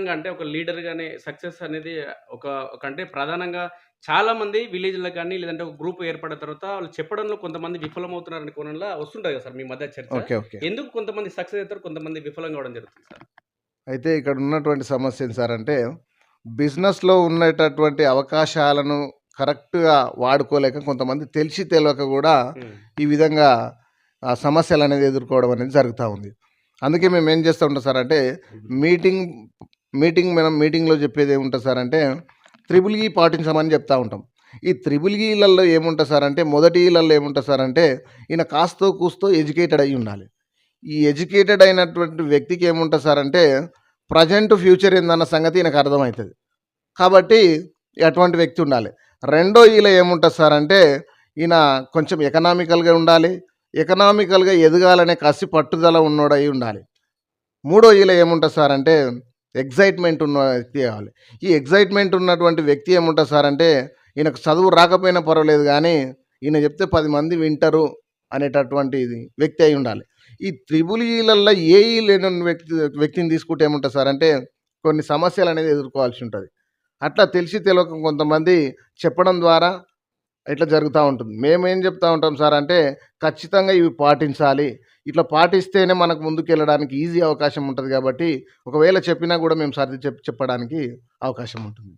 ప్రధానంగా అంటే ఒక లీడర్‌గానే సక్సెస్ అనేది ఒక ఒక అంటే ప్రధానంగా చాలామంది విలేజ్‌లో గాని, లేదంటే ఒక గ్రూప్ ఏర్పడిన తర్వాత వాళ్ళు చెప్పడంలో కొంతమంది విఫలమవుతున్నారనే కోణంలో వస్తుంటది కదా సార్ మీ మధ్య చర్చ. ఓకే. ఓకే. ఎందుకు కొంతమంది సక్సెస్ అవుతారు, కొంతమంది విఫలం కావడం జరుగుతుంది సార్? అయితే ఇక్కడ ఉన్నటువంటి సమస్య ఏంటి సార్ అంటే, బిజినెస్‌లో ఉండేటటువంటి అవకాశాలను కరెక్ట్‌గా వాడుకోలేక కొంతమంది తెలిసి తెలవక గూడా హ్మ్. ఈ విధంగా సమస్యలనేది ఎదుర్కోవడం అనేది జరుగుతా ఉంది. అందుకే మేమేం చేస్తూ ఉంటాం సార్ అంటే, మీటింగ్ మనం మీటింగ్‌లో చెప్పేది ఏముంటది సార్ అంటే, త్రిబుల్ ఈ పాటించమని చెప్తా ఉంటాం. ఈ త్రిబుల్ ఈలలో ఏముంటది సార్ అంటే, మొదటి ఈలలో ఏముంటది సార్ అంటే, ఈయన కాస్తో కూస్తో ఎడ్యుకేటెడ్ అయ్యి ఉండాలి. ఈ ఎడ్యుకేటెడ్ అయినటువంటి వ్యక్తికి ఏముంటది సార్ అంటే, ప్రెజెంట్, ఫ్యూచర్ ఏందన్న సంగతి ఈయనకు అర్థమైతది. కాబట్టి అటువంటి వ్యక్తి ఉండాలి. రెండో ఈల ఏముంటది సార్ అంటే, ఈయన కొంచెం ఎకనామికల్‌గా ఉండాలి. ఎకనామికల్‌గా ఎదగాలనే కసి, పట్టుదల ఉన్నోడై ఉండాలి. మూడో ఈల ఏముంటది సార్ అంటే, ఎక్సైట్‌మెంట్ ఉన్న వ్యక్తి కావాలి. ఈ ఎక్సైట్‌మెంట్ ఉన్నటువంటి వ్యక్తి ఏముంటది సార్ అంటే, ఈయనకు చదువు రాకపోయినా పర్వాలేదు గానీ, ఈయన చెప్తే 10 మంది వింటరు అనేటటువంటిది వ్యక్తి అయి ఉండాలి. ఈ త్రిబుల్ ఈలల్లో ఏ ఈ లేని వ్యక్తిని తీసుకుంటే ఏముంటది సార్ అంటే, కొన్ని సమస్యలనేది ఎదుర్కోవాల్సి ఉంటది. అట్లా తెలిసి తెలవక కొంతమంది చెప్పడం ద్వారా ఇట్లా జరుగుతా ఉంటుంది. మేమేం చెప్తా ఉంటాం సార్ అంటే, ఖచ్చితంగా ఇవి పాటించాలి. ఇట్లా పాటిస్తేనే మనకు ముందుకెళ్ళడానికి ఈజీ అవకాశం ఉంటది గాబట్టి, ఒకవేళ చెప్పినా గూడా మేము సర్ది చెప్పడానికి అవకాశం ఉంటుంది.